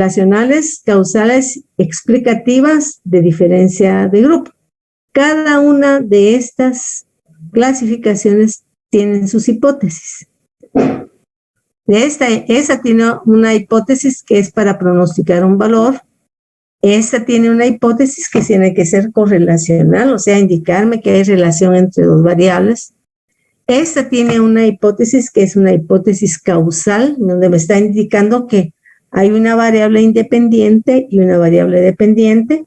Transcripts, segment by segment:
correlacionales, causales, explicativas de diferencia de grupo. Cada una de estas clasificaciones tienen sus hipótesis. Esa tiene una hipótesis que es para pronosticar un valor. Esta tiene una hipótesis que tiene que ser correlacional, o sea, indicarme que hay relación entre dos variables. Esta tiene una hipótesis que es una hipótesis causal, donde me está indicando que hay una variable independiente y una variable dependiente,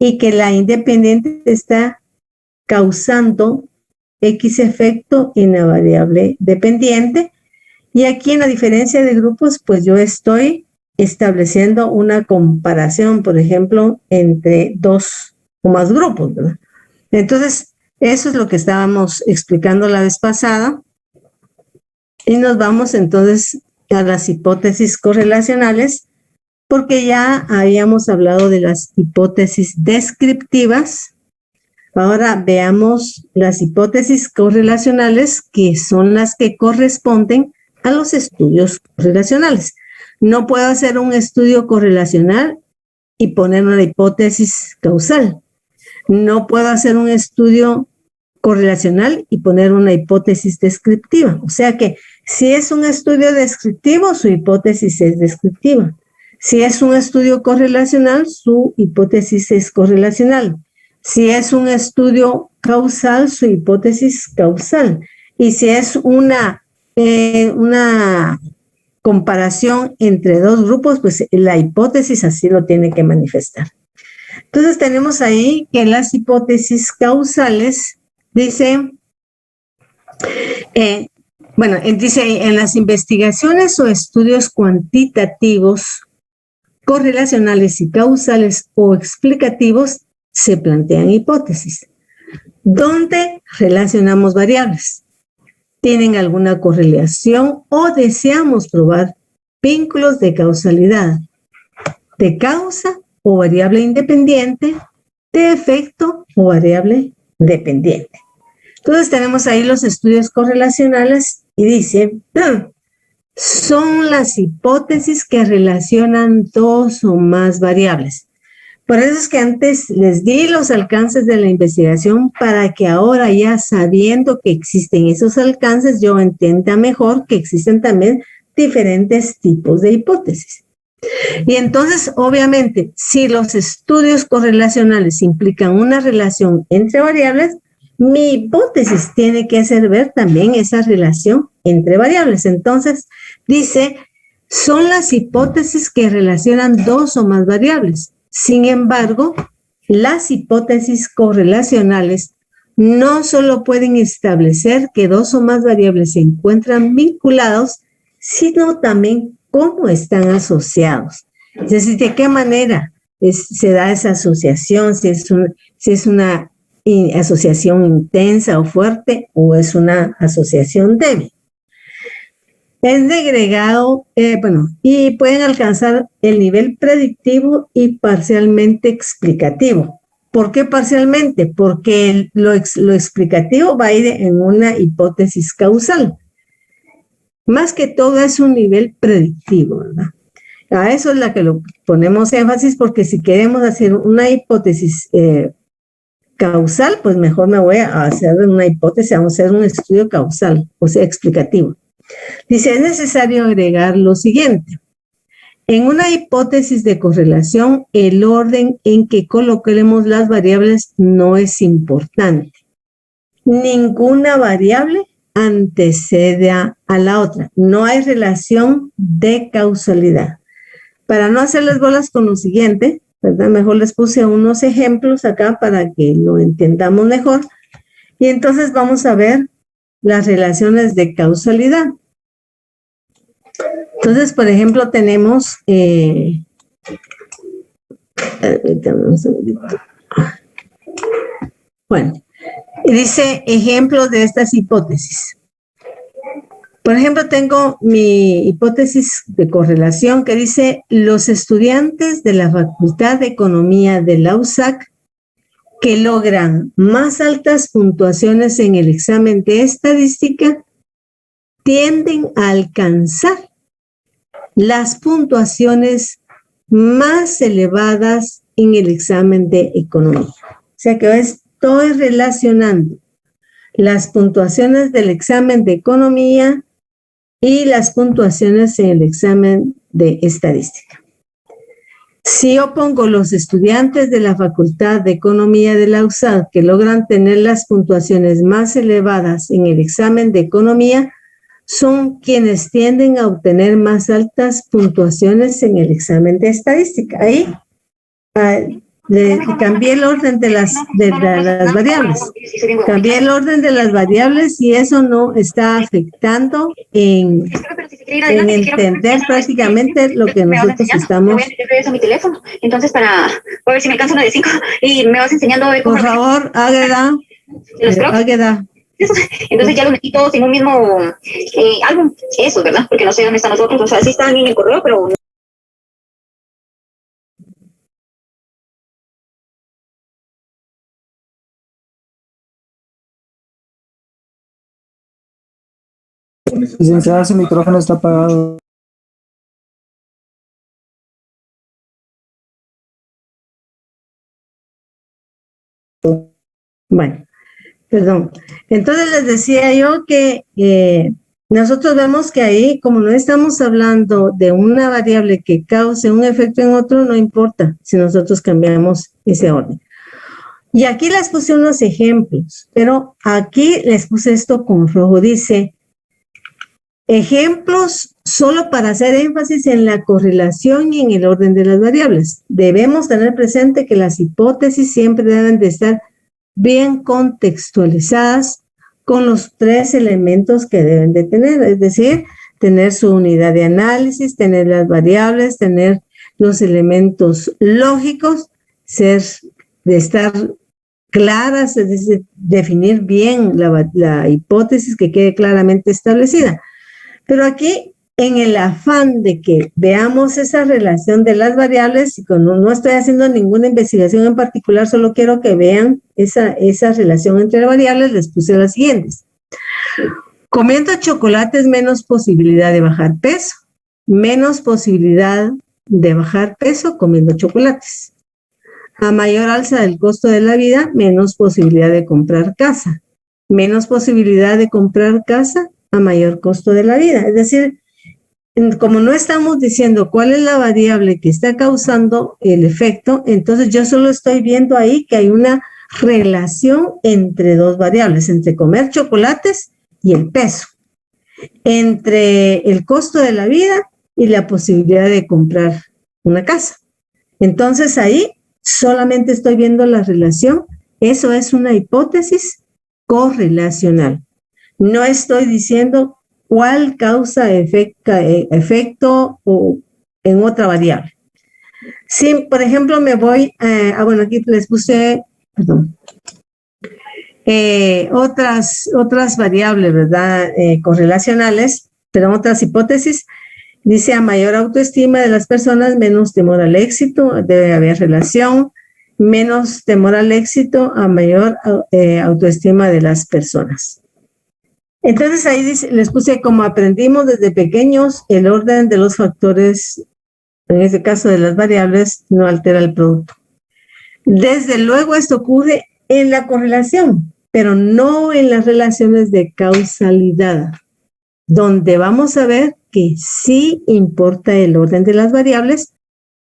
y que la independiente está causando X efecto en la variable dependiente. Y aquí en la diferencia de grupos, pues yo estoy estableciendo una comparación, por ejemplo, entre dos o más grupos, ¿verdad? Entonces, eso es lo que estábamos explicando la vez pasada. Y nos vamos entonces a las hipótesis correlacionales, porque ya habíamos hablado de las hipótesis descriptivas. Ahora veamos las hipótesis correlacionales, que son las que corresponden a los estudios correlacionales. No puedo hacer un estudio correlacional y poner una hipótesis causal. No puedo hacer un estudio correlacional y poner una hipótesis descriptiva. O sea que si es un estudio descriptivo, su hipótesis es descriptiva. Si es un estudio correlacional, su hipótesis es correlacional. Si es un estudio causal, su hipótesis causal. Y si es una comparación entre dos grupos, pues la hipótesis así lo tiene que manifestar. Entonces tenemos ahí que las hipótesis causales dice, dice en las investigaciones o estudios cuantitativos, correlacionales y causales o explicativos, se plantean hipótesis. ¿Dónde relacionamos variables? ¿Tienen alguna correlación o deseamos probar vínculos de causalidad, de causa o variable independiente, de efecto o variable dependiente? Entonces tenemos ahí los estudios correlacionales y dice, son las hipótesis que relacionan dos o más variables. Por eso es que antes les di los alcances de la investigación para que ahora ya sabiendo que existen esos alcances, yo entienda mejor que existen también diferentes tipos de hipótesis. Y entonces, obviamente, si los estudios correlacionales implican una relación entre variables, mi hipótesis tiene que hacer ver también esa relación entre variables. Entonces, dice, son las hipótesis que relacionan dos o más variables. Sin embargo, las hipótesis correlacionales no solo pueden establecer que dos o más variables se encuentran vinculados, sino también cómo están asociados. Es decir, de qué manera se da esa asociación, si es una asociación intensa o fuerte o es una asociación débil. Es degregado, y pueden alcanzar el nivel predictivo y parcialmente explicativo. ¿Por qué parcialmente? Porque lo explicativo va a ir en una hipótesis causal. Más que todo es un nivel predictivo, ¿verdad? A eso es la que lo ponemos énfasis, porque si queremos hacer una hipótesis causal, pues mejor me voy a hacer una hipótesis, vamos a hacer un estudio causal, o sea, explicativo. Dice, es necesario agregar lo siguiente. En una hipótesis de correlación, el orden en que coloquemos las variables no es importante. Ninguna variable antecede a la otra. No hay relación de causalidad. Para no hacerles bolas con lo siguiente, ¿verdad? Mejor les puse unos ejemplos acá para que lo entendamos mejor. Y entonces vamos a ver las relaciones de causalidad. Entonces, por ejemplo, tenemos dice ejemplos de estas hipótesis. Por ejemplo, tengo mi hipótesis de correlación que dice, los estudiantes de la Facultad de Economía de la USAC que logran más altas puntuaciones en el examen de estadística tienden a alcanzar las puntuaciones más elevadas en el examen de economía. O sea que estoy relacionando las puntuaciones del examen de economía y las puntuaciones en el examen de estadística. Si yo pongo los estudiantes de la Facultad de Economía de la USAD que logran tener las puntuaciones más elevadas en el examen de economía, son quienes tienden a obtener más altas puntuaciones en el examen de estadística. Ahí cambié el orden de las variables. Cambié el orden de las variables y eso no está afectando en entender prácticamente lo que nosotros estamos. A mi teléfono, entonces para ver si me alcanza una de 5 y me vas enseñando. Por favor, Águeda. Entonces ya lo metí todos en un mismo álbum, eso, ¿verdad? Porque no sé dónde están los otros, o sea, sí están en el correo, pero... Licenciada, su micrófono está apagado. Bueno, perdón. Entonces les decía yo que nosotros vemos que ahí, como no estamos hablando de una variable que cause un efecto en otro, no importa si nosotros cambiamos ese orden. Y aquí les puse unos ejemplos, pero aquí les puse esto con rojo. Dice, ejemplos solo para hacer énfasis en la correlación y en el orden de las variables. Debemos tener presente que las hipótesis siempre deben de estar bien contextualizadas con los 3 elementos que deben de tener, es decir, tener su unidad de análisis, tener las variables, tener los elementos lógicos, de estar claras, es decir, definir bien la hipótesis que quede claramente establecida. Pero aquí, en el afán de que veamos esa relación de las variables, y cuando no estoy haciendo ninguna investigación en particular, solo quiero que vean esa relación entre las variables, les puse las siguientes. Comiendo chocolate es menos posibilidad de bajar peso, menos posibilidad de bajar peso comiendo chocolates. A mayor alza del costo de la vida, menos posibilidad de comprar casa. Menos posibilidad de comprar casa a mayor costo de la vida. Es decir, como no estamos diciendo cuál es la variable que está causando el efecto, entonces yo solo estoy viendo ahí que hay una relación entre 2 variables, entre comer chocolates y el peso, entre el costo de la vida y la posibilidad de comprar una casa. Entonces ahí solamente estoy viendo la relación. Eso es una hipótesis correlacional. No estoy diciendo cuál causa efecto o en otra variable. Si, por ejemplo, me voy bueno, aquí les puse, perdón, otras variables, ¿verdad? Correlacionales, pero otras hipótesis. Dice, a mayor autoestima de las personas, menos temor al éxito, debe haber relación, menos temor al éxito, a mayor autoestima de las personas. Entonces ahí dice, les puse, como aprendimos desde pequeños, el orden de los factores, en este caso de las variables, no altera el producto. Desde luego esto ocurre en la correlación, pero no en las relaciones de causalidad, donde vamos a ver que sí importa el orden de las variables,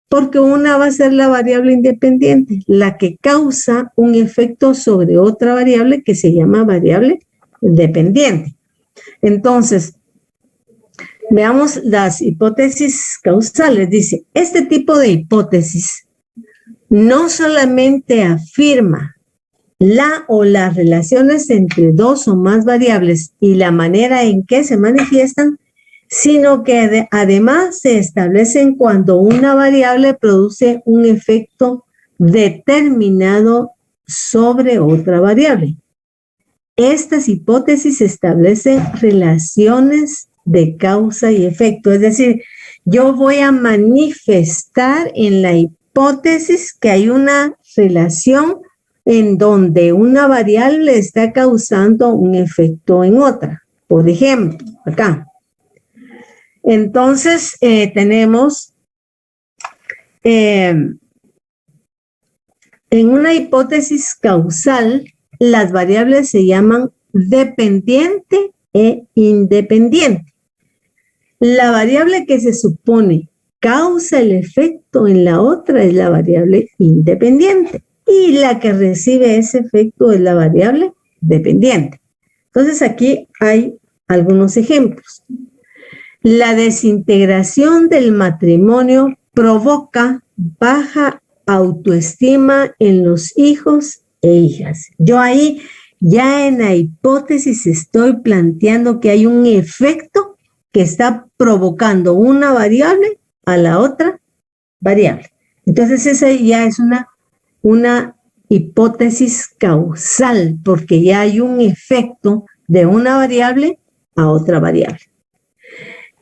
porque una va a ser la variable independiente, la que causa un efecto sobre otra variable que se llama variable dependiente. Entonces, veamos las hipótesis causales. Dice, este tipo de hipótesis no solamente afirma la o las relaciones entre 2 o más variables y la manera en que se manifiestan, sino que además se establecen cuando una variable produce un efecto determinado sobre otra variable. Estas hipótesis establecen relaciones de causa y efecto, es decir, yo voy a manifestar en la hipótesis que hay una relación en donde una variable está causando un efecto en otra. Por ejemplo, acá. Entonces, tenemos en una hipótesis causal, las variables se llaman dependiente e independiente. La variable que se supone causa el efecto en la otra es la variable independiente y la que recibe ese efecto es la variable dependiente. Entonces aquí hay algunos ejemplos. La desintegración del matrimonio provoca baja autoestima en los hijos e hijas. Yo ahí ya en la hipótesis estoy planteando que hay un efecto que está provocando una variable a la otra variable. Entonces esa ya es una hipótesis causal, porque ya hay un efecto de una variable a otra variable.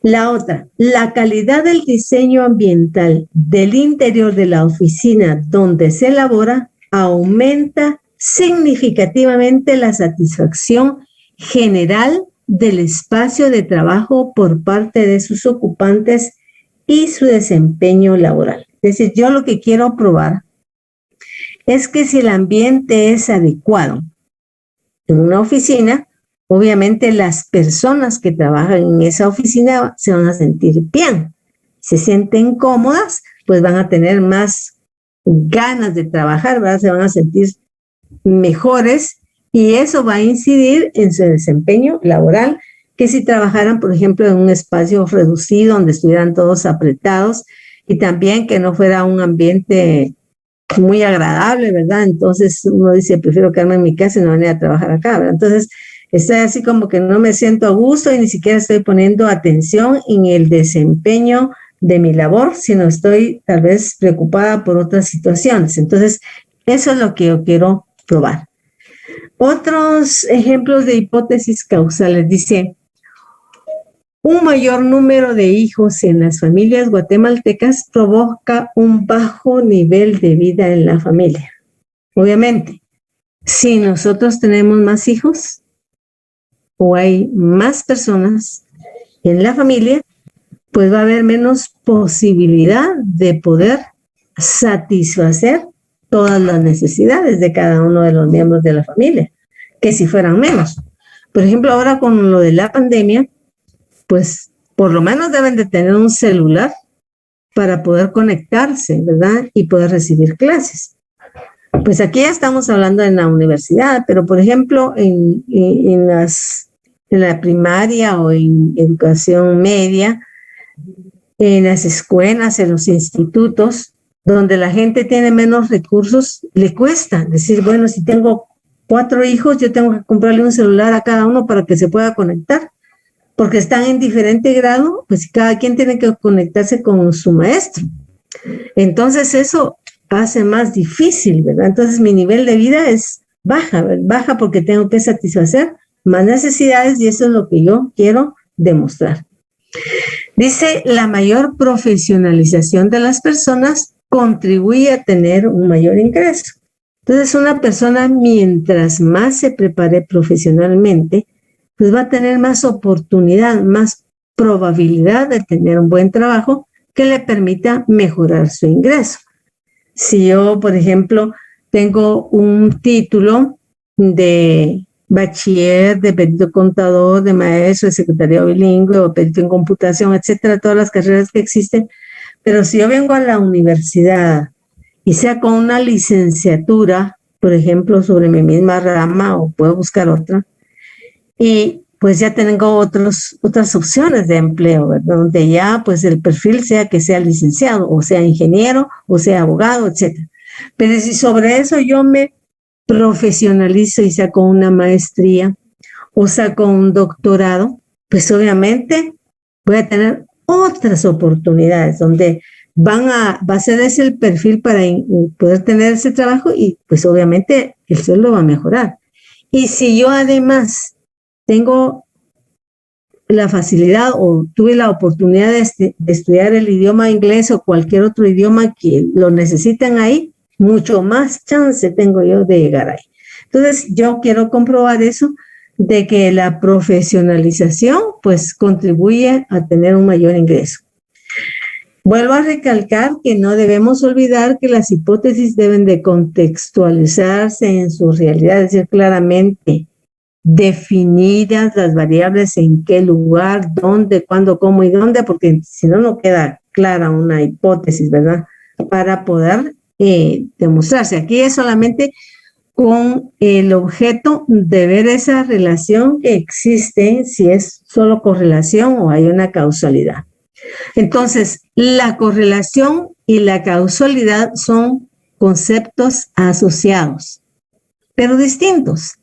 La otra, la calidad del diseño ambiental del interior de la oficina donde se elabora aumenta significativamente la satisfacción general del espacio de trabajo por parte de sus ocupantes y su desempeño laboral. Es decir, yo lo que quiero probar es que si el ambiente es adecuado en una oficina, obviamente las personas que trabajan en esa oficina se van a sentir bien. Se sienten cómodas, pues van a tener más ganas de trabajar, ¿verdad? Se van a sentir mejores y eso va a incidir en su desempeño laboral, que si trabajaran, por ejemplo, en un espacio reducido donde estuvieran todos apretados y también que no fuera un ambiente muy agradable, ¿verdad? Entonces uno dice, prefiero quedarme en mi casa y no venir a trabajar acá, ¿verdad? Entonces estoy así como que no me siento a gusto y ni siquiera estoy poniendo atención en el desempeño de mi labor, sino estoy tal vez preocupada por otras situaciones. Entonces, eso es lo que yo quiero probar. Otros ejemplos de hipótesis causales. Dice, un mayor número de hijos en las familias guatemaltecas provoca un bajo nivel de vida en la familia. Obviamente, si nosotros tenemos más hijos o hay más personas en la familia, pues va a haber menos posibilidad de poder satisfacer todas las necesidades de cada uno de los miembros de la familia, que si fueran menos. Por ejemplo, ahora con lo de la pandemia, pues por lo menos deben de tener un celular para poder conectarse, ¿verdad? Y poder recibir clases. Pues aquí ya estamos hablando en la universidad, pero por ejemplo en la primaria o en educación media, en las escuelas, en los institutos, donde la gente tiene menos recursos, le cuesta decir, bueno, si tengo 4 hijos, yo tengo que comprarle un celular a cada uno para que se pueda conectar, porque están en diferente grado, pues cada quien tiene que conectarse con su maestro. Entonces eso hace más difícil, ¿verdad? Entonces mi nivel de vida es baja porque tengo que satisfacer más necesidades y eso es lo que yo quiero demostrar. Dice, la mayor profesionalización de las personas contribuye a tener un mayor ingreso. Entonces, una persona, mientras más se prepare profesionalmente, pues va a tener más oportunidad, más probabilidad de tener un buen trabajo que le permita mejorar su ingreso. Si yo, por ejemplo, tengo un título de bachiller, de perito contador, de maestro, de secretariado bilingüe o perito en computación, etcétera, todas las carreras que existen, pero si yo vengo a la universidad y sea con una licenciatura, por ejemplo, sobre mi misma rama o puedo buscar otra, y pues ya tengo otras opciones de empleo, ¿verdad? Donde ya pues el perfil sea que sea licenciado o sea ingeniero o sea abogado, etcétera. Pero si sobre eso yo me profesionalizo y saco una maestría o saco un doctorado, pues obviamente voy a tener otras oportunidades donde va a ser ese el perfil para poder tener ese trabajo y pues obviamente el sueldo va a mejorar. Y si yo además tengo la facilidad o tuve la oportunidad de estudiar el idioma inglés o cualquier otro idioma que lo necesitan ahí, mucho más chance tengo yo de llegar ahí. Entonces, yo quiero comprobar eso, de que la profesionalización, pues, contribuye a tener un mayor ingreso. Vuelvo a recalcar que no debemos olvidar que las hipótesis deben de contextualizarse en su realidad, es decir, claramente definidas las variables en qué lugar, dónde, cuándo, cómo y dónde, porque si no, no queda clara una hipótesis, ¿verdad? Para poder demostrarse. Aquí es solamente con el objeto de ver esa relación que existe, si es solo correlación o hay una causalidad. Entonces, la correlación y la causalidad son conceptos asociados, pero distintos.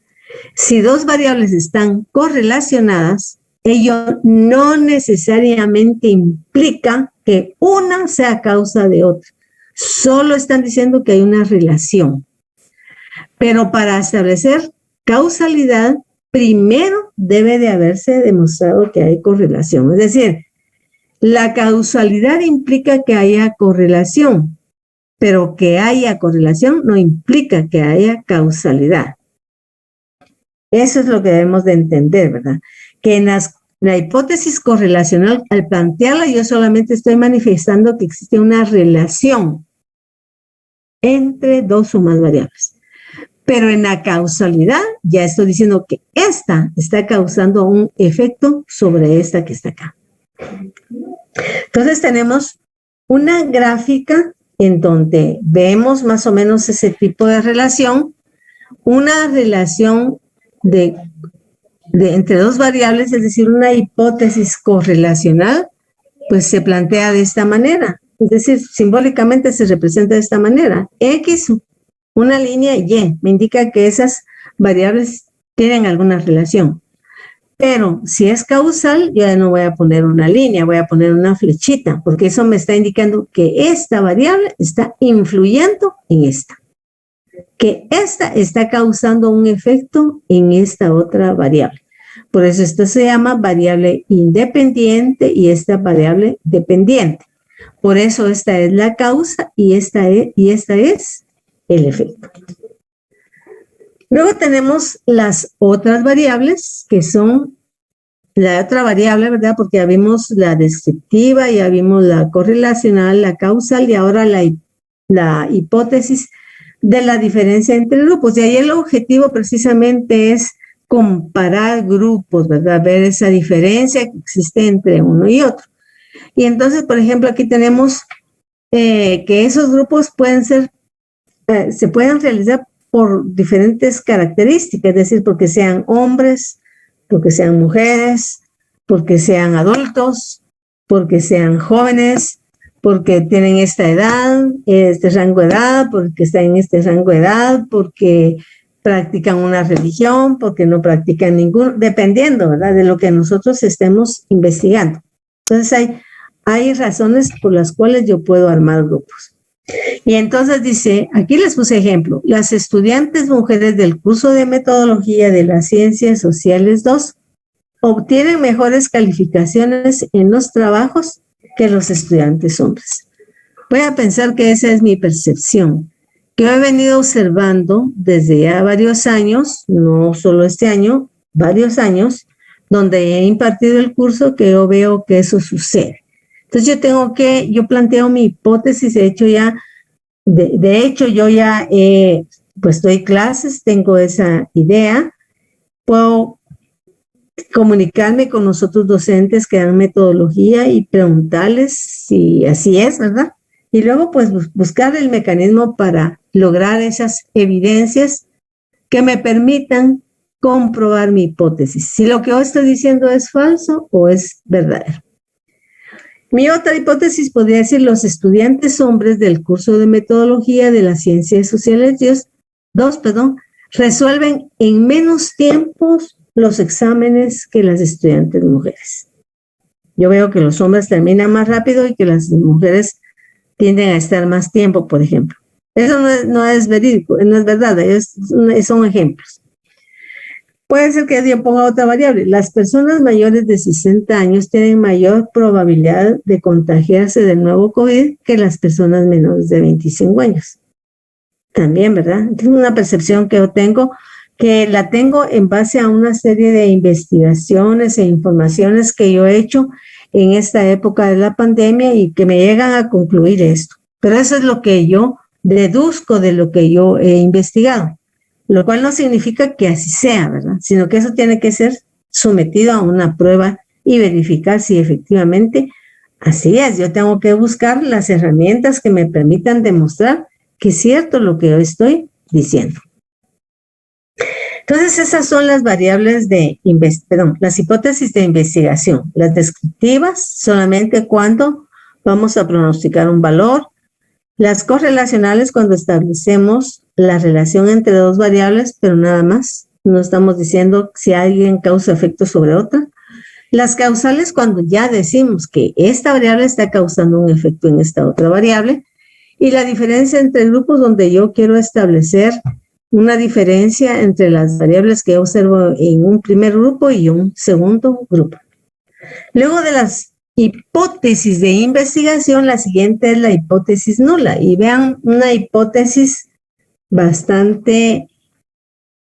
Si dos variables están correlacionadas, ello no necesariamente implica que una sea causa de otra. Solo están diciendo que hay una relación. Pero para establecer causalidad, primero debe de haberse demostrado que hay correlación. Es decir, la causalidad implica que haya correlación, pero que haya correlación no implica que haya causalidad. Eso es lo que debemos de entender, ¿verdad? Que en la hipótesis correlacional, al plantearla, yo solamente estoy manifestando que existe una relación entre dos o más variables. Pero en la causalidad, ya estoy diciendo que esta está causando un efecto sobre esta que está acá. Entonces tenemos una gráfica en donde vemos más o menos ese tipo de relación, una relación entre dos variables, es decir, una hipótesis correlacional, pues se plantea de esta manera. Es decir, simbólicamente se representa de esta manera. X, una línea Y, me indica que esas variables tienen alguna relación. Pero si es causal, yo ya no voy a poner una línea, voy a poner una flechita, porque eso me está indicando que esta variable está influyendo en esta. Que esta está causando un efecto en esta otra variable. Por eso esto se llama variable independiente y esta variable dependiente. Por eso esta es la causa y esta es el efecto. Luego tenemos las otras variables que son la otra variable, ¿verdad? Porque ya vimos la descriptiva, ya vimos la correlacional, la causal y ahora la hipótesis de la diferencia entre grupos. Y ahí el objetivo precisamente es comparar grupos, ¿verdad? Ver esa diferencia que existe entre uno y otro. Y entonces, por ejemplo, aquí tenemos que esos grupos pueden ser, se pueden realizar por diferentes características, es decir, porque sean hombres, porque sean mujeres, porque sean adultos, porque sean jóvenes, porque tienen esta edad, este rango de edad, porque están en este rango de edad, porque practican una religión, porque no practican ningún, dependiendo, ¿verdad?, de lo que nosotros estemos investigando. Entonces hay razones por las cuales yo puedo armar grupos. Y entonces dice, aquí les puse ejemplo, las estudiantes mujeres del curso de metodología de las ciencias sociales 2 obtienen mejores calificaciones en los trabajos que los estudiantes hombres. Voy a pensar que esa es mi percepción, que he venido observando desde ya varios años, no solo este año, varios años, donde he impartido el curso, que yo veo que eso sucede. Entonces yo planteo mi hipótesis, de hecho yo ya pues doy clases, tengo esa idea, puedo comunicarme con los otros docentes que dan metodología y preguntarles si así es, ¿verdad? Y luego pues buscar el mecanismo para lograr esas evidencias que me permitan comprobar mi hipótesis, si lo que yo estoy diciendo es falso o es verdadero. Mi otra hipótesis podría decir, los estudiantes hombres del curso de metodología de las ciencias sociales 2, resuelven en menos tiempos los exámenes que las estudiantes mujeres. Yo veo que los hombres terminan más rápido y que las mujeres tienden a estar más tiempo, por ejemplo. Eso no es verídico, no es verdad, son ejemplos. Puede ser que yo ponga otra variable. Las personas mayores de 60 años tienen mayor probabilidad de contagiarse del nuevo COVID que las personas menores de 25 años. También, ¿verdad? Es una percepción que yo tengo, que la tengo en base a una serie de investigaciones e informaciones que yo he hecho en esta época de la pandemia y que me llegan a concluir esto. Pero eso es lo que yo deduzco de lo que yo he investigado, lo cual no significa que así sea, ¿verdad? Sino que eso tiene que ser sometido a una prueba y verificar si efectivamente así es. Yo tengo que buscar las herramientas que me permitan demostrar que es cierto lo que yo estoy diciendo. Entonces, esas son las variables las hipótesis de investigación. Las descriptivas, solamente cuando vamos a pronosticar un valor. Las correlacionales, cuando establecemos la relación entre dos variables, pero nada más. No estamos diciendo si alguien causa efecto sobre otra. Las causales, cuando ya decimos que esta variable está causando un efecto en esta otra variable. Y la diferencia entre grupos, donde yo quiero establecer una diferencia entre las variables que observo en un primer grupo y un segundo grupo. Luego de las hipótesis de investigación, la siguiente es la hipótesis nula. Y vean, una hipótesis bastante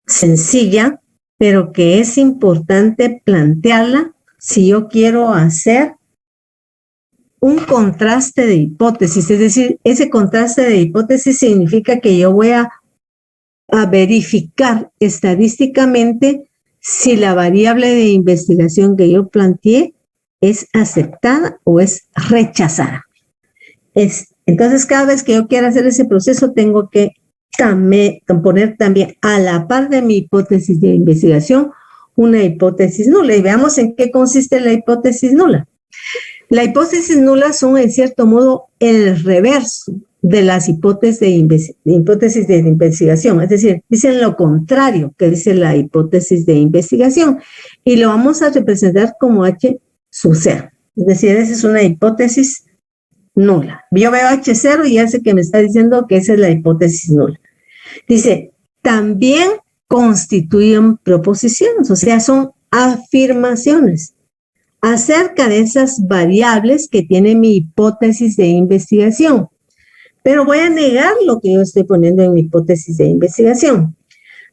sencilla, pero que es importante plantearla si yo quiero hacer un contraste de hipótesis. Es decir, ese contraste de hipótesis significa que yo voy a verificar estadísticamente si la variable de investigación que yo planteé es aceptada o es rechazada. Entonces, cada vez que yo quiera hacer ese proceso, tengo que poner también a la par de mi hipótesis de investigación una hipótesis nula. Y veamos en qué consiste la hipótesis nula. La hipótesis nula son, en cierto modo, el reverso de las hipótesis de investigación. Es decir, dicen lo contrario que dice la hipótesis de investigación. Y lo vamos a representar como H sub 0. Es decir, esa es una hipótesis nula. Yo veo H0 y ya sé que me está diciendo que esa es la hipótesis nula. Dice, también constituyen proposiciones, o sea, son afirmaciones acerca de esas variables que tiene mi hipótesis de investigación. Pero voy a negar lo que yo estoy poniendo en mi hipótesis de investigación.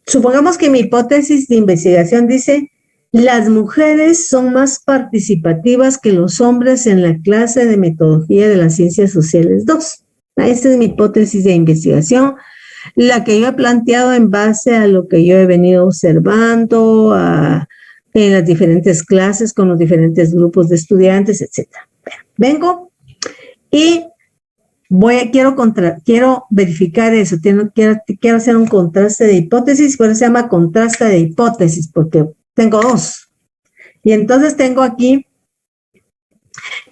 Supongamos que mi hipótesis de investigación dice, las mujeres son más participativas que los hombres en la clase de metodología de las ciencias sociales 2. Esta es mi hipótesis de investigación, la que yo he planteado en base a lo que yo he venido observando en las diferentes clases con los diferentes grupos de estudiantes, etc. Vengo y quiero verificar eso, quiero hacer un contraste de hipótesis, por eso se llama contraste de hipótesis, porque tengo dos. Y entonces tengo aquí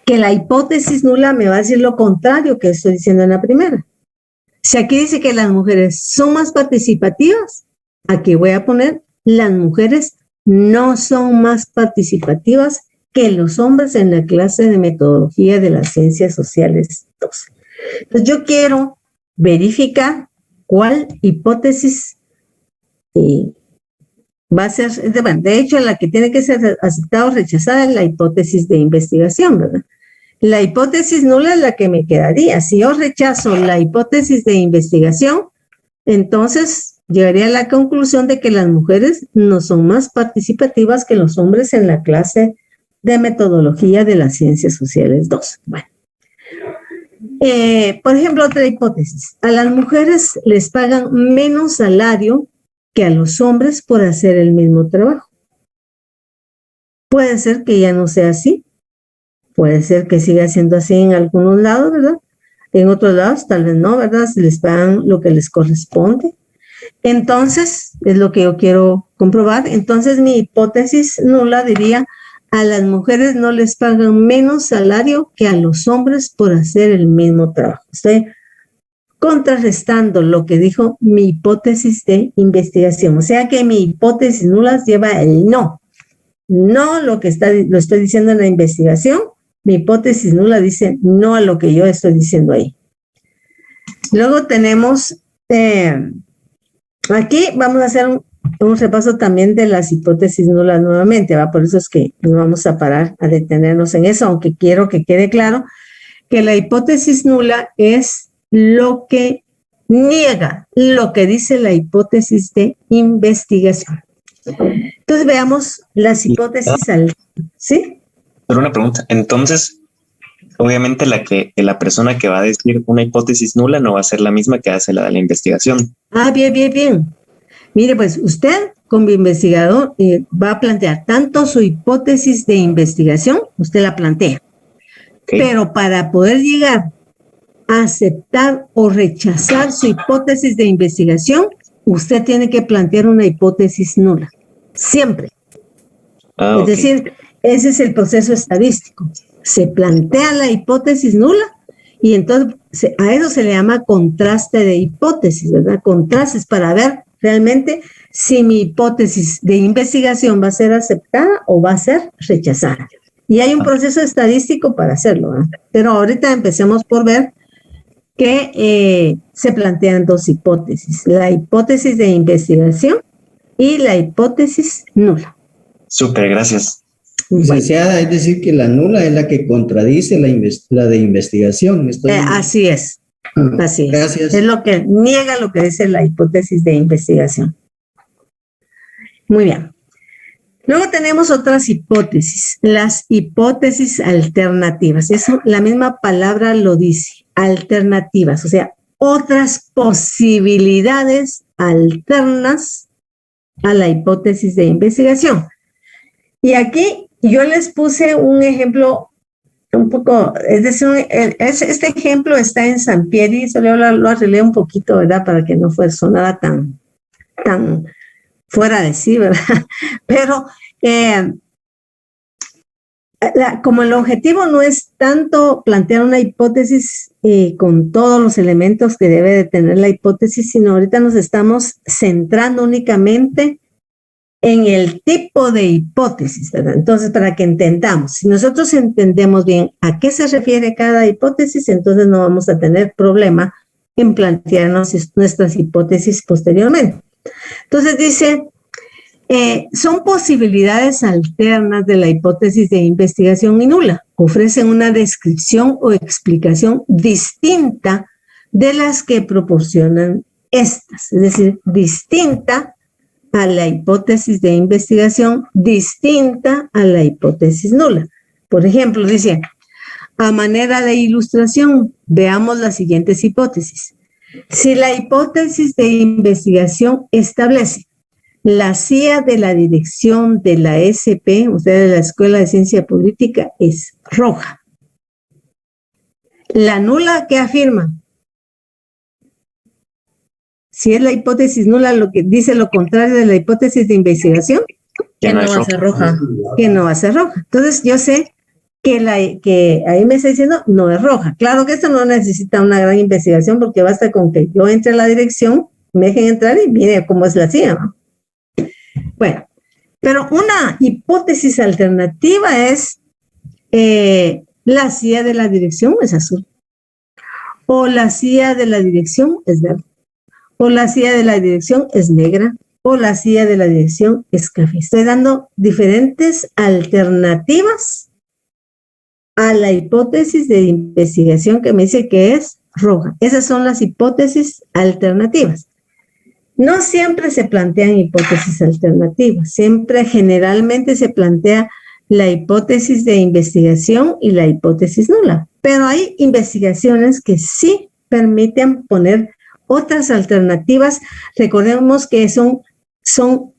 que la hipótesis nula me va a decir lo contrario que estoy diciendo en la primera. Si aquí dice que las mujeres son más participativas, aquí voy a poner las mujeres no son más participativas que los hombres en la clase de metodología de las ciencias sociales 2. Entonces yo quiero verificar cuál hipótesis va a ser, de hecho la que tiene que ser aceptada o rechazada es la hipótesis de investigación, ¿verdad? La hipótesis nula es la que me quedaría. Si yo rechazo la hipótesis de investigación, entonces llegaría a la conclusión de que las mujeres no son más participativas que los hombres en la clase de metodología de las ciencias sociales 2. Bueno. Por ejemplo, otra hipótesis. A las mujeres les pagan menos salario que a los hombres por hacer el mismo trabajo. Puede ser que ya no sea así. Puede ser que siga siendo así en algunos lados, ¿verdad? En otros lados tal vez no, ¿verdad? Se les pagan lo que les corresponde. Entonces, es lo que yo quiero comprobar. Entonces, mi hipótesis nula diría, a las mujeres no les pagan menos salario que a los hombres por hacer el mismo trabajo. Estoy contrarrestando lo que dijo mi hipótesis de investigación. O sea que mi hipótesis nula lleva el no. No lo estoy diciendo en la investigación. Mi hipótesis nula dice no a lo que yo estoy diciendo ahí. Luego tenemos, aquí vamos a hacer un repaso también de las hipótesis nulas nuevamente, ¿va? Por eso es que nos vamos a parar a detenernos en eso, aunque quiero que quede claro que la hipótesis nula es lo que niega lo que dice la hipótesis de investigación. Entonces veamos las hipótesis, ¿sí? Pero una pregunta. Entonces, obviamente la persona que va a decir una hipótesis nula no va a ser la misma que hace la de la investigación. Bien. Mire, pues usted como investigador va a plantear tanto su hipótesis de investigación, usted la plantea, Okay. pero para poder llegar a aceptar o rechazar su hipótesis de investigación, usted tiene que plantear una hipótesis nula, siempre. Es decir, ese es el proceso estadístico. Se plantea la hipótesis nula y entonces a eso se le llama contraste de hipótesis, ¿verdad? Contrastes para ver realmente si mi hipótesis de investigación va a ser aceptada o va a ser rechazada. Y hay un proceso estadístico para hacerlo, ¿verdad? Pero ahorita empecemos por ver que se plantean dos hipótesis, la hipótesis de investigación y la hipótesis nula. Súper, gracias. Licenciada, es decir, que la nula es la que contradice la de investigación. Así es. Así es. Gracias. Es lo que niega lo que dice la hipótesis de investigación. Muy bien. Luego tenemos otras hipótesis, las hipótesis alternativas. Eso, la misma palabra lo dice, alternativas, o sea, otras posibilidades alternas a la hipótesis de investigación. Y aquí yo les puse un ejemplo un poco, es decir, este ejemplo está en Sampieri, solo lo arreglé un poquito, ¿verdad? Para que no sonara tan fuera de sí, ¿verdad? Pero como el objetivo no es tanto plantear una hipótesis con todos los elementos que debe de tener la hipótesis, sino ahorita nos estamos centrando únicamente en el tipo de hipótesis, ¿verdad? Entonces, para que entendamos, si nosotros entendemos bien a qué se refiere cada hipótesis, entonces no vamos a tener problema en plantearnos nuestras hipótesis posteriormente. Entonces dice, son posibilidades alternas de la hipótesis de investigación y nula. Ofrecen una descripción o explicación distinta de las que proporcionan estas, es decir, distinta a la hipótesis de investigación, distinta a la hipótesis nula. Por ejemplo, dice, a manera de ilustración, veamos las siguientes hipótesis. Si la hipótesis de investigación establece la CIA de la dirección de la SP, o sea, de la Escuela de Ciencia Política, es roja. La nula, ¿qué afirma? Si es la hipótesis nula, lo que dice lo contrario de la hipótesis de investigación, Que no va a ser roja. Que no va a ser roja. Entonces, yo sé que ahí me está diciendo no es roja. Claro que esto no necesita una gran investigación porque basta con que yo entre a la dirección, me dejen entrar y mire cómo es la CIA, ¿no? Bueno, pero una hipótesis alternativa es la CIA de la dirección es azul, o la CIA de la dirección es verde, o la CIA de la dirección es negra, o la CIA de la dirección es café. Estoy dando diferentes alternativas a la hipótesis de investigación que me dice que es roja. Esas son las hipótesis alternativas. No siempre se plantean hipótesis alternativas, generalmente se plantea la hipótesis de investigación y la hipótesis nula, pero hay investigaciones que sí permiten poner otras alternativas. Recordemos que son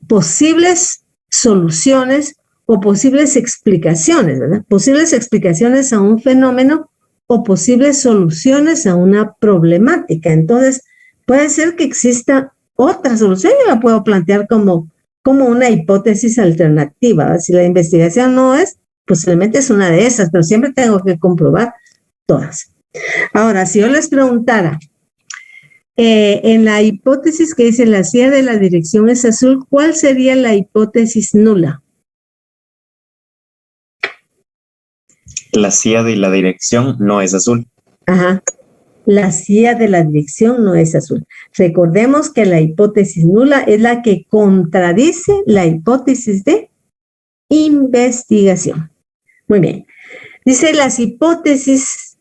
posibles soluciones o posibles explicaciones, ¿verdad? Posibles explicaciones a un fenómeno o posibles soluciones a una problemática. Entonces, puede ser que exista otra solución, yo la puedo plantear como una hipótesis alternativa. Si la investigación no es, posiblemente es una de esas, pero siempre tengo que comprobar todas. Ahora, si yo les preguntara, en la hipótesis que dice la CIA de la dirección es azul, ¿cuál sería la hipótesis nula? La CIA de la dirección no es azul. Ajá. La CIA de la dirección no es azul. Recordemos que la hipótesis nula es la que contradice la hipótesis de investigación. Muy bien. Dice, las hipótesis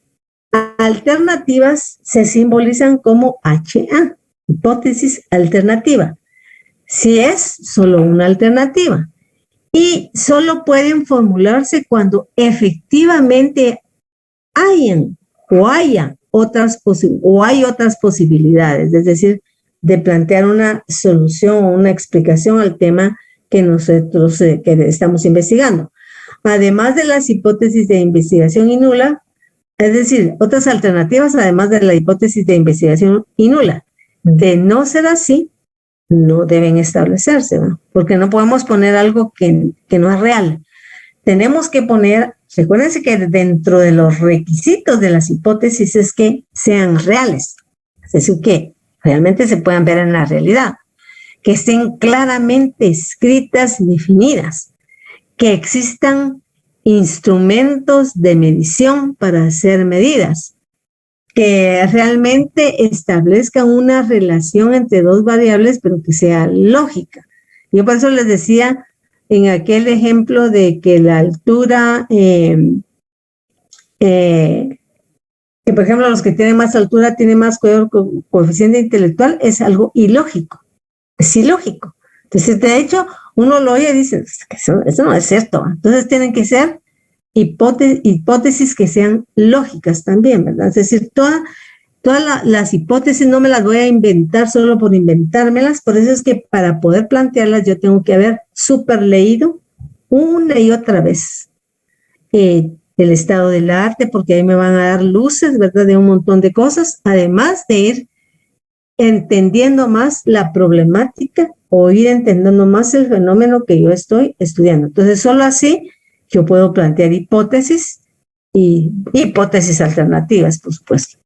alternativas se simbolizan como HA, hipótesis alternativa. Si es solo una alternativa. y solo pueden formularse cuando efectivamente hay otras posibilidades, es decir, de plantear una solución o una explicación al tema que nosotros que estamos investigando. Además de las hipótesis de investigación y nula, es decir, otras alternativas además de la hipótesis de investigación y nula. De no ser así, no deben establecerse, ¿no? Porque no podemos poner algo que no es real. Tenemos que poner, recuérdense que dentro de los requisitos de las hipótesis es que sean reales, es decir, que realmente se puedan ver en la realidad, que estén claramente escritas y definidas, que existan instrumentos de medición para hacer medidas, que realmente establezcan una relación entre dos variables, pero que sea lógica. Yo por eso les decía en aquel ejemplo de que la altura, que por ejemplo los que tienen más altura tienen más coeficiente intelectual, es algo ilógico, es ilógico. Entonces, de hecho, uno lo oye y dice, eso no es cierto. Entonces tienen que ser hipótesis que sean lógicas también, ¿verdad? Es decir, todas las hipótesis no me las voy a inventar solo por inventármelas, por eso es que para poder plantearlas yo tengo que haber súper leído una y otra vez el estado del arte, porque ahí me van a dar luces, ¿verdad?, de un montón de cosas, además de ir entendiendo más la problemática o ir entendiendo más el fenómeno que yo estoy estudiando. Entonces, solo así yo puedo plantear hipótesis y hipótesis alternativas, por supuesto.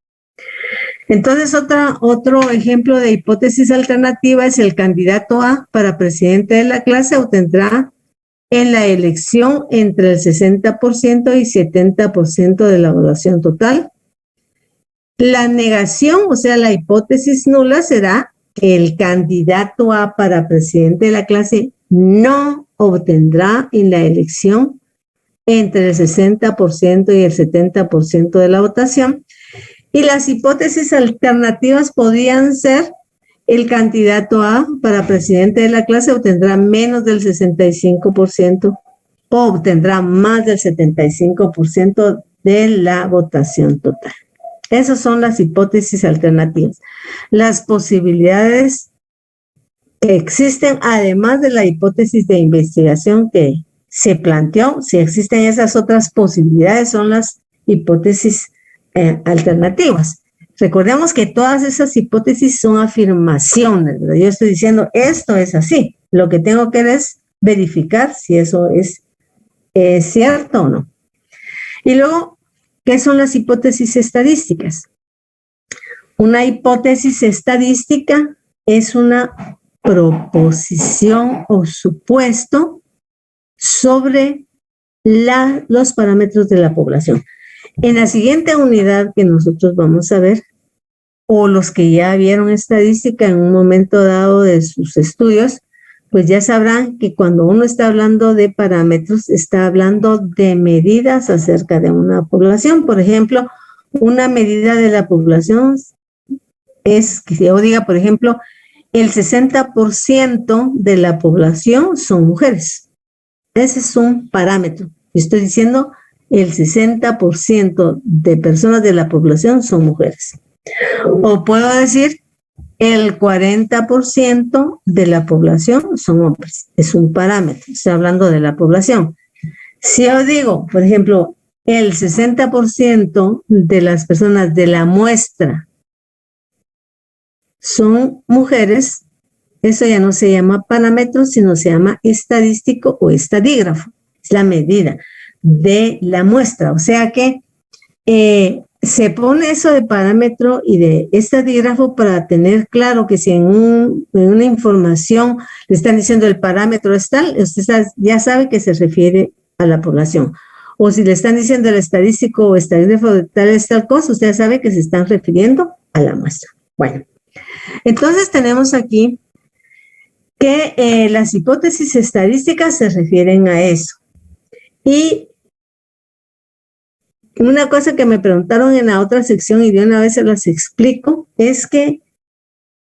Entonces, otro ejemplo de hipótesis alternativa es el candidato A para presidente de la clase obtendrá en la elección entre el 60% y 70% de la evaluación total. La negación, o sea, la hipótesis nula será que el candidato A para presidente de la clase no obtendrá en la elección entre el 60% y el 70% de la votación. Y las hipótesis alternativas podrían ser el candidato A para presidente de la clase obtendrá menos del 65% o obtendrá más del 75% de la votación total. Esas son las hipótesis alternativas. Las posibilidades que existen, además de la hipótesis de investigación que se planteó, si existen esas otras posibilidades, son las hipótesis alternativas. Recordemos que todas esas hipótesis son afirmaciones, ¿verdad? Yo estoy diciendo, esto es así. Lo que tengo que es verificar si eso es cierto o no. Y luego, ¿qué son las hipótesis estadísticas? Una hipótesis estadística es una proposición o supuesto sobre los parámetros de la población. En la siguiente unidad que nosotros vamos a ver, o los que ya vieron estadística en un momento dado de sus estudios, pues ya sabrán que cuando uno está hablando de parámetros, está hablando de medidas acerca de una población. Por ejemplo, una medida de la población es que yo diga, por ejemplo, el 60% de la población son mujeres. Ese es un parámetro. Estoy diciendo el 60% de personas de la población son mujeres. O puedo decir el 40% de la población son hombres. Es un parámetro, estoy hablando de la población. Si yo digo, por ejemplo, el 60% de las personas de la muestra son mujeres, eso ya no se llama parámetro, sino se llama estadístico o estadígrafo. Es la medida de la muestra. O sea que se pone eso de parámetro y de estadígrafo para tener claro que si en una información le están diciendo el parámetro es tal, usted ya sabe que se refiere a la población. O si le están diciendo el estadístico o estadígrafo de tal es tal cosa, usted sabe que se están refiriendo a la muestra. Bueno, entonces tenemos aquí que las hipótesis estadísticas se refieren a eso. Y una cosa que me preguntaron en la otra sección y de una vez se las explico, es que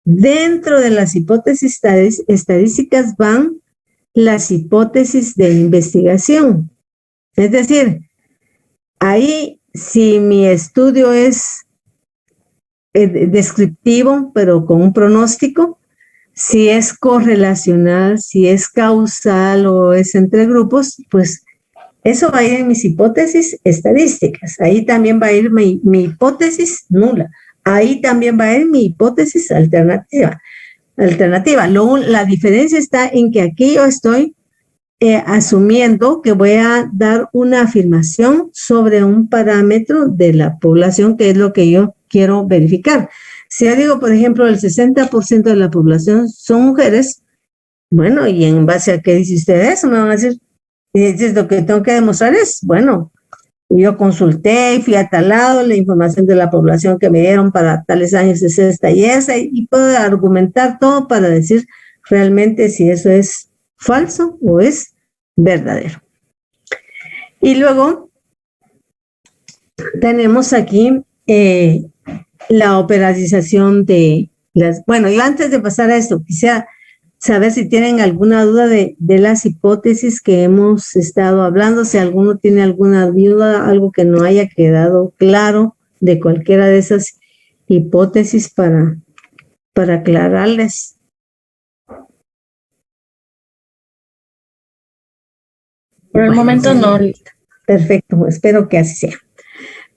dentro de las hipótesis estadísticas van las hipótesis de investigación. Es decir, ahí si mi estudio es descriptivo, pero con un pronóstico, si es correlacional, si es causal o es entre grupos, pues eso va a ir en mis hipótesis estadísticas. Ahí también va a ir mi hipótesis nula. Ahí también va a ir mi hipótesis alternativa. La diferencia está en que aquí yo estoy asumiendo que voy a dar una afirmación sobre un parámetro de la población, que es lo que yo quiero verificar. Si yo digo, por ejemplo, el 60% de la población son mujeres, bueno, ¿y en base a qué dice usted eso? Me van a decir, lo que tengo que demostrar es, bueno, yo consulté, fui a tal lado, la información de la población que me dieron para tales años es esta y esa, y puedo argumentar todo para decir realmente si eso es falso o es verdadero. Y luego tenemos aquí la operacionalización de las... Bueno, yo antes de pasar a esto, quisiera saber si tienen alguna duda de las hipótesis que hemos estado hablando, si alguno tiene alguna duda, algo que no haya quedado claro de cualquiera de esas hipótesis para aclararles. Por el momento no. Perfecto, espero que así sea.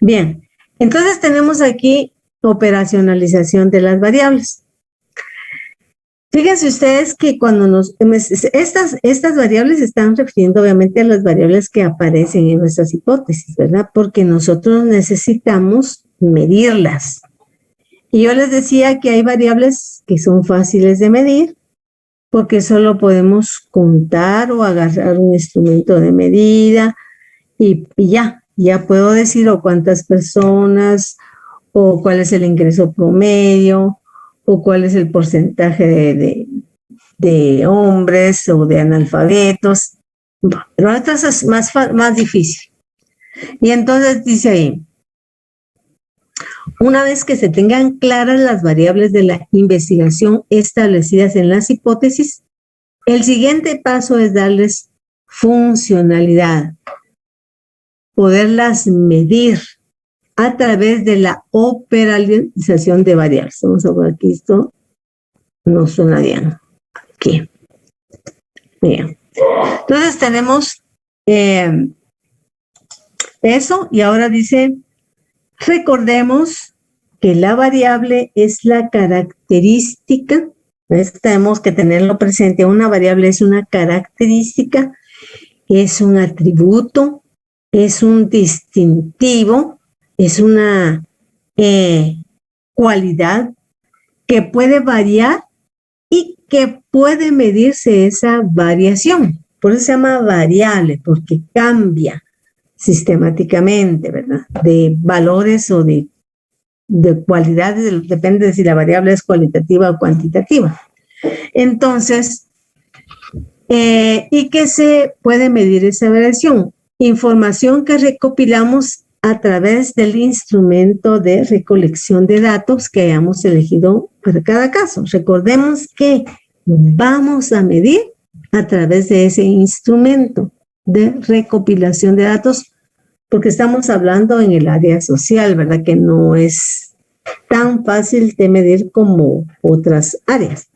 Bien, entonces tenemos aquí operacionalización de las variables. Fíjense ustedes que cuando estas variables están refiriendo obviamente a las variables que aparecen en nuestras hipótesis, ¿verdad? Porque nosotros necesitamos medirlas. Y yo les decía que hay variables que son fáciles de medir, porque solo podemos contar o agarrar un instrumento de medida y ya puedo decir o cuántas personas, o cuál es el ingreso promedio, o cuál es el porcentaje de hombres o de analfabetos. Pero esto es más difícil. Y entonces dice ahí, una vez que se tengan claras las variables de la investigación establecidas en las hipótesis, el siguiente paso es darles funcionalidad, poderlas medir a través de la operacionalización de variables. Vamos a ver aquí, esto no suena bien. Aquí. Bien. Entonces tenemos eso y ahora dice, recordemos que la variable es la característica, tenemos que tenerlo presente, una variable es una característica, es un atributo, es un distintivo, es una cualidad que puede variar y que puede medirse esa variación. Por eso se llama variable, porque cambia sistemáticamente, ¿verdad? De valores o de cualidades, depende de si la variable es cualitativa o cuantitativa. Entonces, ¿y qué se puede medir esa variación? Información que recopilamos a través del instrumento de recolección de datos que hayamos elegido para cada caso. Recordemos que vamos a medir a través de ese instrumento de recopilación de datos, porque estamos hablando en el área social, ¿verdad? Que no es tan fácil de medir como otras áreas.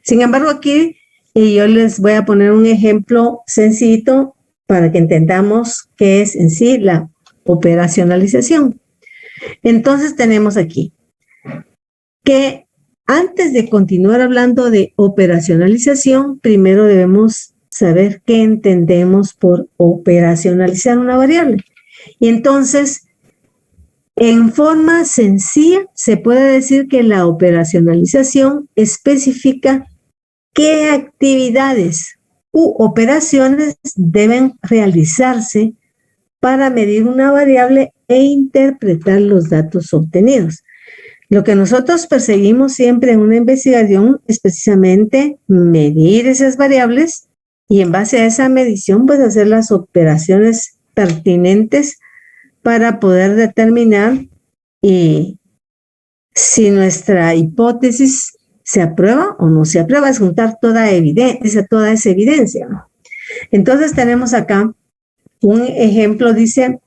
Sin embargo, aquí yo les voy a poner un ejemplo sencillito para que entendamos qué es en sí la operacionalización. Entonces tenemos aquí que antes de continuar hablando de operacionalización, primero debemos saber qué entendemos por operacionalizar una variable. Y entonces, en forma sencilla, se puede decir que la operacionalización especifica qué actividades u operaciones deben realizarse para medir una variable e interpretar los datos obtenidos. Lo que nosotros perseguimos siempre en una investigación es precisamente medir esas variables y en base a esa medición, pues hacer las operaciones pertinentes para poder determinar si nuestra hipótesis ¿Se aprueba o no se aprueba? Es juntar toda esa evidencia, ¿no? Entonces tenemos acá un ejemplo, dice,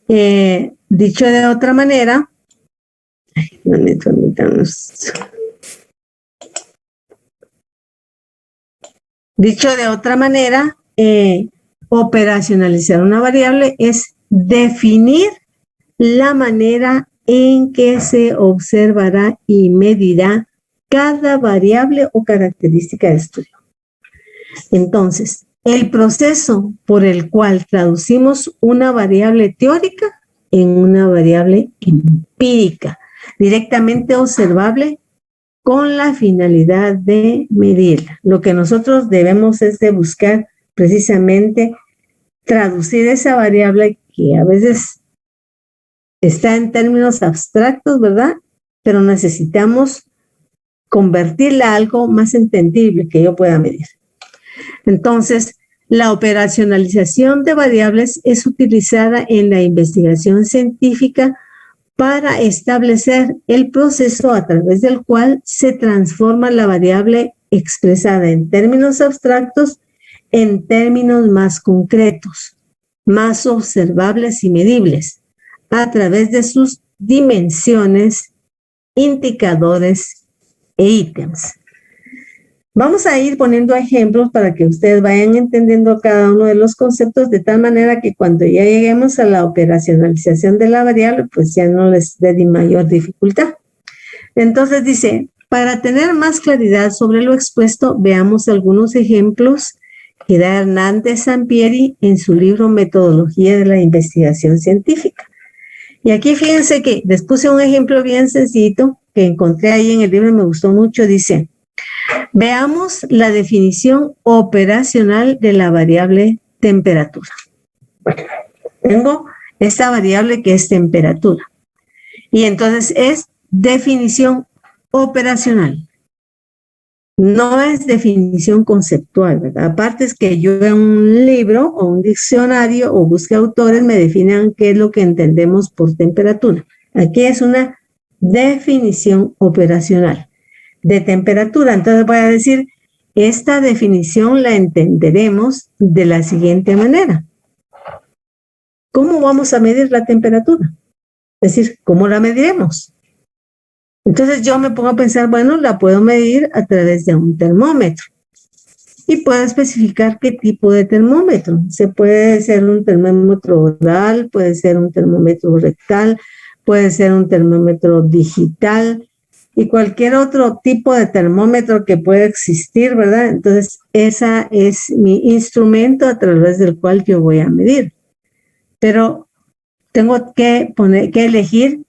dicho de otra manera, dicho de otra manera, operacionalizar una variable es definir la manera en que se observará y medirá cada variable o característica de estudio. Entonces, el proceso por el cual traducimos una variable teórica en una variable empírica, directamente observable con la finalidad de medirla. Lo que nosotros debemos es de buscar precisamente traducir esa variable que a veces está en términos abstractos, ¿verdad? Pero necesitamos convertirla a algo más entendible que yo pueda medir. Entonces, la operacionalización de variables es utilizada en la investigación científica para establecer el proceso a través del cual se transforma la variable expresada en términos abstractos en términos más concretos, más observables y medibles, a través de sus dimensiones, indicadores e ítems. Vamos a ir poniendo ejemplos para que ustedes vayan entendiendo cada uno de los conceptos de tal manera que cuando ya lleguemos a la operacionalización de la variable, pues ya no les dé de mayor dificultad. Entonces dice, para tener más claridad sobre lo expuesto, veamos algunos ejemplos que da Hernández Sampieri en su libro Metodología de la Investigación Científica. Y aquí fíjense que les puse un ejemplo bien sencillito que encontré ahí en el libro y me gustó mucho. Dice, veamos la definición operacional de la variable temperatura. Bueno, tengo esta variable que es temperatura. Y entonces es definición operacional. No es definición conceptual, ¿verdad? Aparte es que yo en un libro o un diccionario o busque autores me definan qué es lo que entendemos por temperatura. Aquí es una definición operacional de temperatura. Entonces voy a decir, esta definición la entenderemos de la siguiente manera. ¿Cómo vamos a medir la temperatura? Es decir, ¿cómo la mediremos? Entonces yo me pongo a pensar, bueno, la puedo medir a través de un termómetro. Y puedo especificar qué tipo de termómetro. Se puede ser un termómetro oral, puede ser un termómetro rectal, puede ser un termómetro digital y cualquier otro tipo de termómetro que pueda existir, ¿verdad? Entonces, ese es mi instrumento a través del cual yo voy a medir. Pero tengo que elegir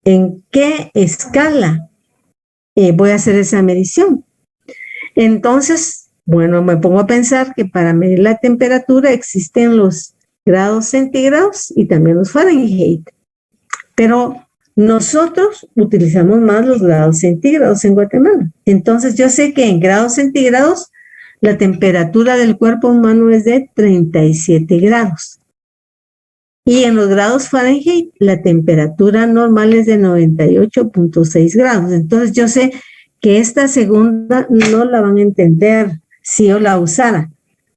en qué escala voy a hacer esa medición. Entonces, bueno, me pongo a pensar que para medir la temperatura existen los grados centígrados y también los Fahrenheit. Pero nosotros utilizamos más los grados centígrados en Guatemala. Entonces, yo sé que en grados centígrados la temperatura del cuerpo humano es de 37 grados. Y en los grados Fahrenheit, la temperatura normal es de 98.6 grados. Entonces, yo sé que esta segunda no la van a entender si yo la usara,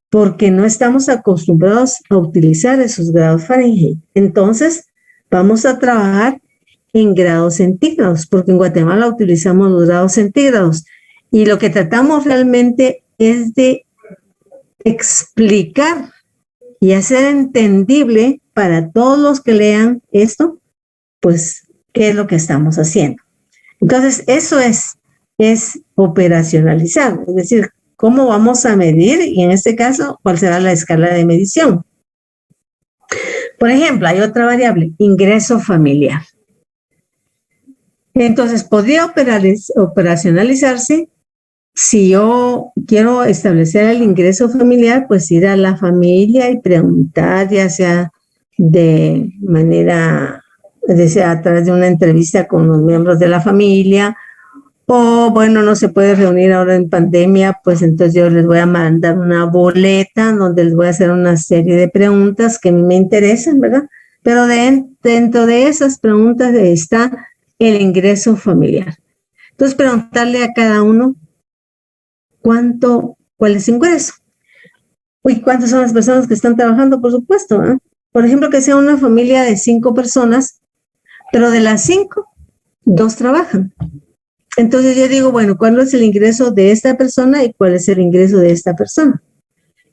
porque no estamos acostumbrados a utilizar esos grados Fahrenheit. Entonces, vamos a trabajar en grados centígrados, porque en Guatemala utilizamos los grados centígrados. Y lo que tratamos realmente es de explicar y hacer entendible para todos los que lean esto, pues, qué es lo que estamos haciendo. Entonces, eso es operacionalizar, es decir, cómo vamos a medir y en este caso, cuál será la escala de medición. Por ejemplo, hay otra variable, ingreso familiar. Entonces, podría operacionalizarse si yo quiero establecer el ingreso familiar, pues ir a la familia y preguntar, ya sea de manera, a través de una entrevista con los miembros de la familia, o bueno, no se puede reunir ahora en pandemia, pues entonces yo les voy a mandar una boleta donde les voy a hacer una serie de preguntas que a mí me interesan, ¿verdad? Pero dentro de esas preguntas está el ingreso familiar. Entonces, preguntarle a cada uno cuál es su ingreso. Uy, ¿cuántas son las personas que están trabajando? Por supuesto, ¿eh? Por ejemplo, que sea una familia de 5 personas, pero de las 5, 2 trabajan. Entonces yo digo, bueno, ¿cuál es el ingreso de esta persona y cuál es el ingreso de esta persona?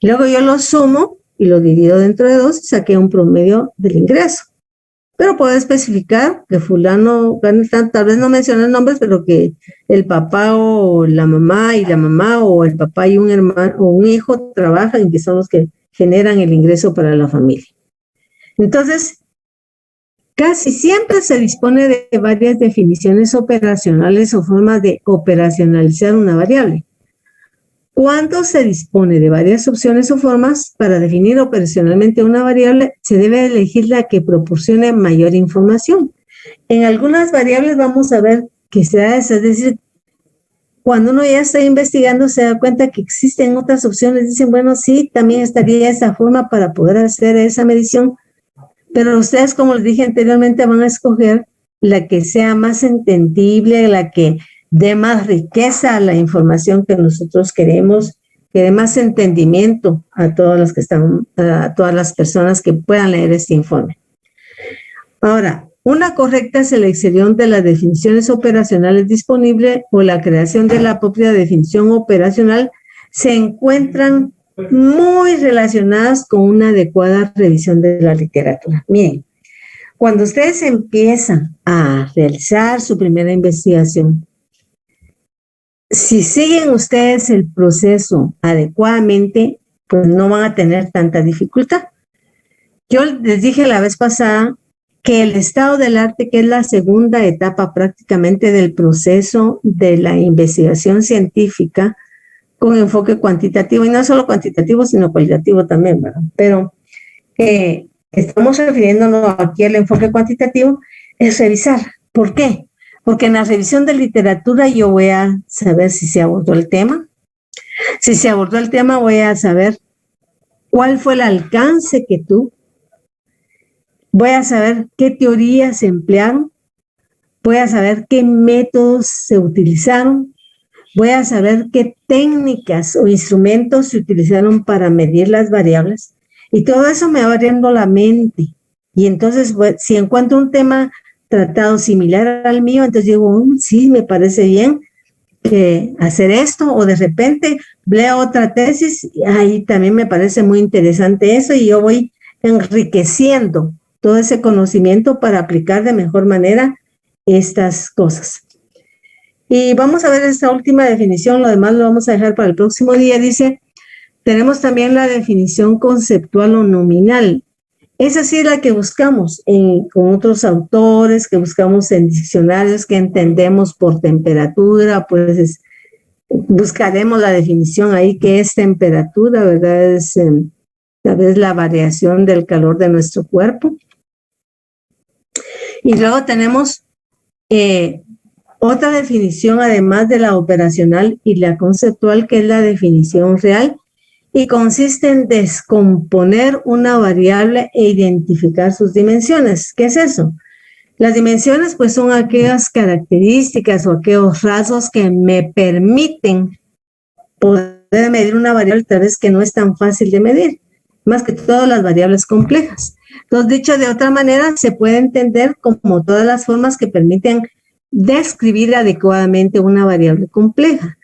Luego yo lo sumo y lo divido dentro de 2 y saqué un promedio del ingreso. Pero puedo especificar que fulano gana tanto, tal vez no mencioné nombres, pero que el papá o la mamá y la mamá o el papá y un hermano o un hijo trabajan y que son los que generan el ingreso para la familia. Entonces, casi siempre se dispone de varias definiciones operacionales o formas de operacionalizar una variable. Cuando se dispone de varias opciones o formas para definir operacionalmente una variable, se debe elegir la que proporcione mayor información. En algunas variables vamos a ver que se da eso, es decir, cuando uno ya está investigando se da cuenta que existen otras opciones, dicen, bueno, sí, también estaría esa forma para poder hacer esa medición, pero ustedes, como les dije anteriormente, van a escoger la que sea más entendible, la que dé más riqueza a la información que nosotros queremos, que dé más entendimiento a todas las que están, a todas las personas que puedan leer este informe. Ahora, una correcta selección de las definiciones operacionales disponibles o la creación de la propia definición operacional se encuentran muy relacionadas con una adecuada revisión de la literatura. Miren, cuando ustedes empiezan a realizar su primera investigación, si siguen ustedes el proceso adecuadamente, pues no van a tener tanta dificultad. Yo les dije la vez pasada que el estado del arte, que es la segunda etapa prácticamente del proceso de la investigación científica con enfoque cuantitativo, y no solo cuantitativo, sino cualitativo también, ¿verdad? Pero estamos refiriéndonos aquí al enfoque cuantitativo, es revisar. ¿Por qué? Porque en la revisión de literatura yo voy a saber si se abordó el tema. Si se abordó el tema, voy a saber cuál fue el alcance que tuvo. Voy a saber qué teorías se emplearon. Voy a saber qué métodos se utilizaron. Voy a saber qué técnicas o instrumentos se utilizaron para medir las variables. Y todo eso me va abriendo la mente. Y entonces, si encuentro un tema tratado similar al mío, entonces digo, sí, me parece bien hacer esto, o de repente leo otra tesis, y ahí también me parece muy interesante eso, y yo voy enriqueciendo todo ese conocimiento para aplicar de mejor manera estas cosas. Y vamos a ver esta última definición, lo demás lo vamos a dejar para el próximo día. Dice, tenemos también la definición conceptual o nominal. Esa sí es la que buscamos con otros autores, que buscamos en diccionarios, que entendemos por temperatura, pues buscaremos la definición ahí, que es temperatura, ¿verdad? Es tal vez la variación del calor de nuestro cuerpo. Y luego tenemos otra definición, además de la operacional y la conceptual, que es la definición real, y consiste en descomponer una variable e identificar sus dimensiones. ¿Qué es eso? Las dimensiones, pues, son aquellas características o aquellos rasgos que me permiten poder medir una variable tal vez que no es tan fácil de medir, más que todas las variables complejas. Entonces, dicho de otra manera, se puede entender como todas las formas que permiten describir adecuadamente una variable compleja.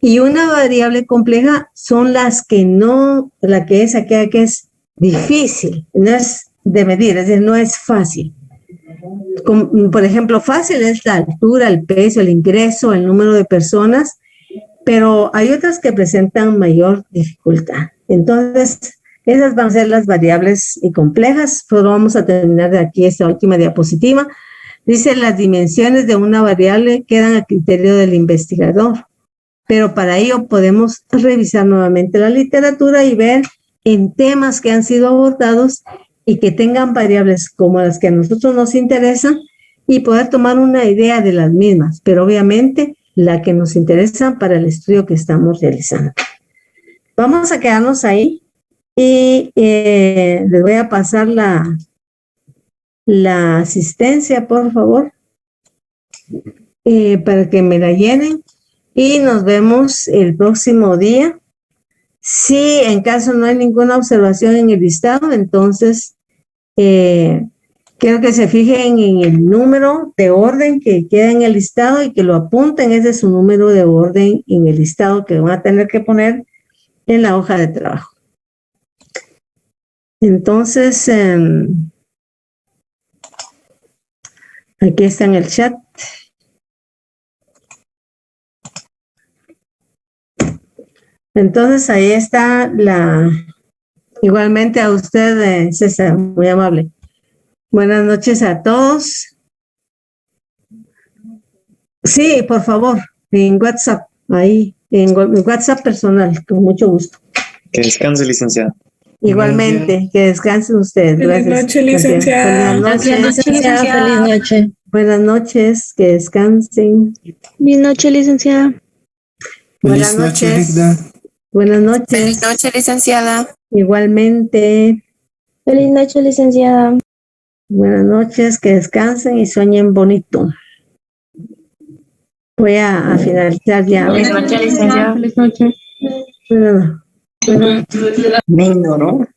Y una variable compleja son las que no, la que es aquella que es difícil, no es de medir, es decir, no es fácil. Por ejemplo, fácil es la altura, el peso, el ingreso, el número de personas, pero hay otras que presentan mayor dificultad. Entonces, esas van a ser las variables complejas. Pero vamos a terminar de aquí esta última diapositiva. Dice, las dimensiones de una variable quedan a criterio del investigador, pero para ello podemos revisar nuevamente la literatura y ver en temas que han sido abordados y que tengan variables como las que a nosotros nos interesan y poder tomar una idea de las mismas, pero obviamente la que nos interesa para el estudio que estamos realizando. Vamos a quedarnos ahí y les voy a pasar la asistencia, por favor. para que me la llenen y nos vemos el próximo día. Si en caso no hay ninguna observación en el listado, entonces quiero que se fijen en el número de orden que queda en el listado y que lo apunten. Ese es su número de orden en el listado que van a tener que poner en la hoja de trabajo. Entonces, aquí está en el chat. Entonces, ahí está igualmente a usted, César, muy amable. Buenas noches a todos. Sí, por favor, en WhatsApp, ahí, en WhatsApp personal, con mucho gusto. Que descanse, licenciada. Igualmente, que descansen ustedes. Feliz Gracias. noche, licenciada. Buenas noches, Buenas noches, licenciada. Feliz noche. Buenas noches, que descansen. Feliz noche, licenciada. Buenas noches. Buenas noches. Feliz noche, licenciada. Igualmente. Feliz noche, licenciada. Buenas noches, que descansen y sueñen bonito. Voy a finalizar ya. Feliz noche, licenciada. Feliz noche. Bueno, Me ignoró.